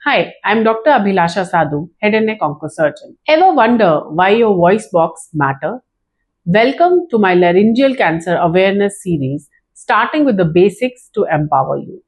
Hi, I'm Dr. Abhilasha Sadhu, head and neck oncosurgeon. Ever wonder why your voice box matter? Welcome to my laryngeal cancer awareness series, starting with the basics to empower you.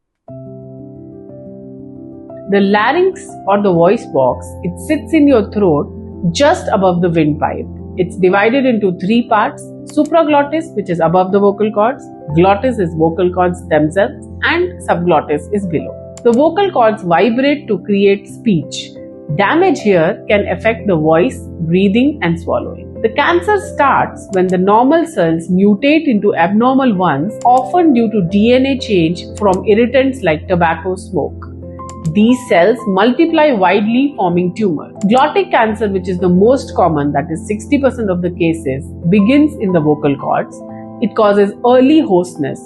The larynx or the voice box, it sits in your throat just above the windpipe. It's divided into three parts: supraglottis, which is above the vocal cords, glottis is vocal cords themselves, and subglottis is below. The vocal cords vibrate to create speech. Damage here can affect the voice, breathing, and swallowing. The cancer starts when the normal cells mutate into abnormal ones, often due to DNA change from irritants like tobacco smoke. These cells multiply widely, forming tumor. Glottic cancer, which is the most common, that is 60% of the cases, begins in the vocal cords. It causes early hoarseness.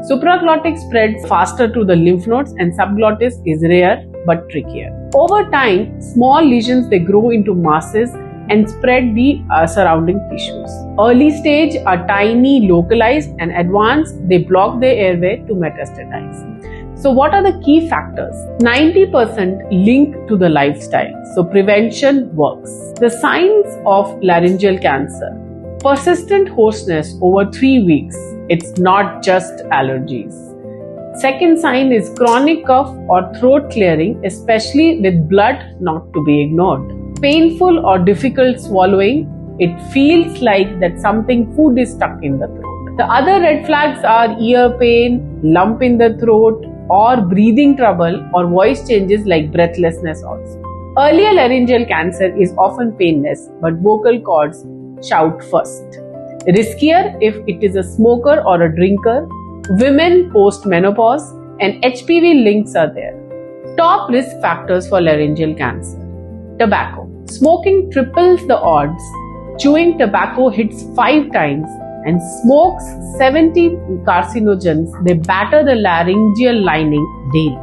Supraglottic spreads faster to the lymph nodes, and subglottis is rare but trickier. Over time, small lesions they grow into masses and spread the surrounding tissues. Early stage are tiny, localized, and advanced they block the airway to metastasize. So what are the key factors? 90% link to the lifestyle. So prevention works. The signs of laryngeal cancer: persistent hoarseness over 3 weeks. It's not just allergies. Second sign is chronic cough or throat clearing, especially with blood, not to be ignored. Painful or difficult swallowing. It feels like that food is stuck in the throat. The other red flags are ear pain, lump in the throat, or breathing trouble or voice changes like breathlessness also. Earlier laryngeal cancer is often painless, but vocal cords shout first. Riskier if it is a smoker or a drinker, women post-menopause, and HPV links are there. Top risk factors for laryngeal cancer: tobacco. Smoking triples the odds. Chewing tobacco hits 5 times, and smokes 70 carcinogens. They batter the laryngeal lining daily.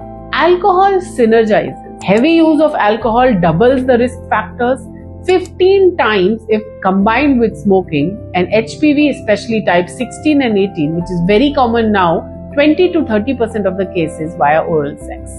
Alcohol synergizes. Heavy use of alcohol doubles the risk factors 15 times if combined with smoking, and HPV, especially type 16 and 18, which is very common now, 20 to 30% of the cases via oral sex.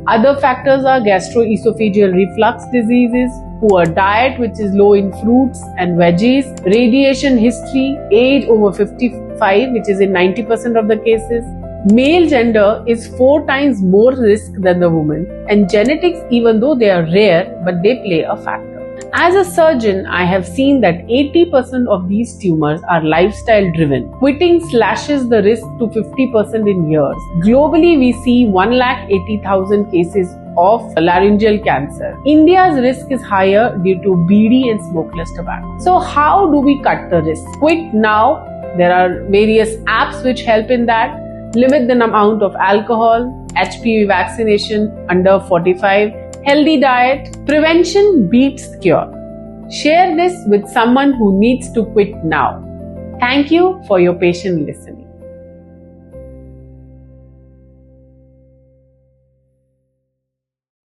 Other factors are gastroesophageal reflux diseases, poor diet which is low in fruits and veggies, radiation history, age over 55 which is in 90% of the cases. Male gender is 4 times more risk than the woman, and genetics, even though they are rare, but they play a factor. As a surgeon, I have seen that 80% of these tumors are lifestyle driven. Quitting slashes the risk to 50% in years. Globally, we see 180,000 cases of laryngeal cancer. India's risk is higher due to BD and smokeless tobacco. So how do we cut the risk? Quit now. There are various apps which help in that. Limit the amount of alcohol, HPV vaccination under 45, healthy diet. Prevention beats cure. Share this with someone who needs to quit now. Thank you for your patient listening.